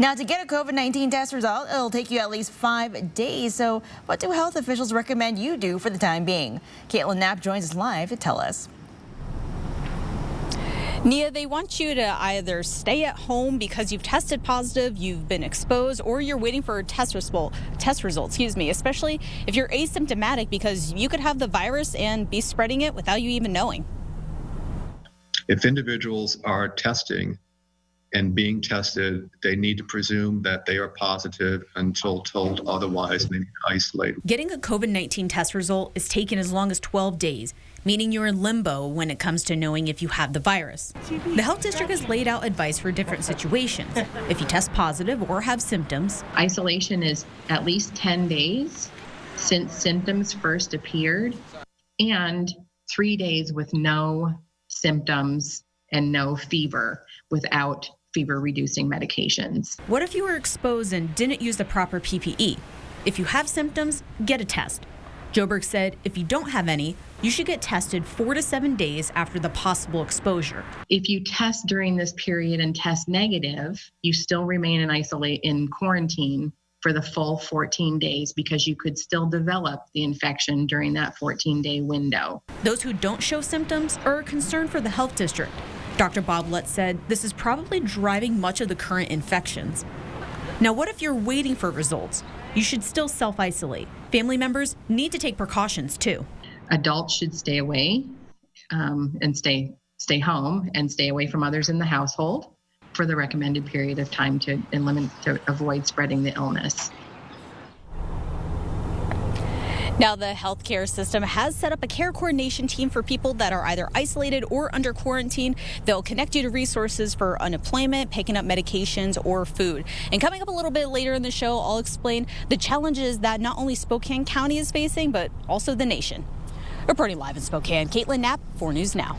Now, to get a COVID-19 test result, it'll take you at least 5 days. So what do health officials recommend you do for the time being? Kaitlin Knapp joins us live to tell us. Nia, they want you to either stay at home because you've tested positive, you've been exposed, or you're waiting for a test result, especially if you're asymptomatic, because you could have the virus and be spreading it without you even knowing. If individuals are testing and being tested, they need to presume that they are positive until told otherwise, and they need to isolate. Getting a COVID-19 test result is taking as long as 12 days, meaning you're in limbo when it comes to knowing if you have the virus. The health district has laid out advice for different situations. If you test positive or have symptoms, isolation is at least 10 days since symptoms first appeared, and 3 days with no symptoms and no fever without fever-reducing medications. What if you were exposed and didn't use the proper PPE? If you have symptoms, get a test. Joberg said if you don't have any, you should get tested 4 to 7 days after the possible exposure. If you test during this period and test negative, you still remain in quarantine for the full 14 days because you could still develop the infection during that 14-day window. Those who don't show symptoms are a concern for the health district. Dr. Bob Lutz said this is probably driving much of the current infections. Now, what if you're waiting for results? You should still self-isolate. Family members need to take precautions too. Adults should stay away and stay home and stay away from others in the household for the recommended period of time to avoid spreading the illness. Now, the healthcare system has set up a care coordination team for people that are either isolated or under quarantine. They'll connect you to resources for unemployment, picking up medications, or food. And coming up a little bit later in the show, I'll explain the challenges that not only Spokane County is facing, but also the nation. Reporting live in Spokane, Kaitlin Knapp, 4 News Now.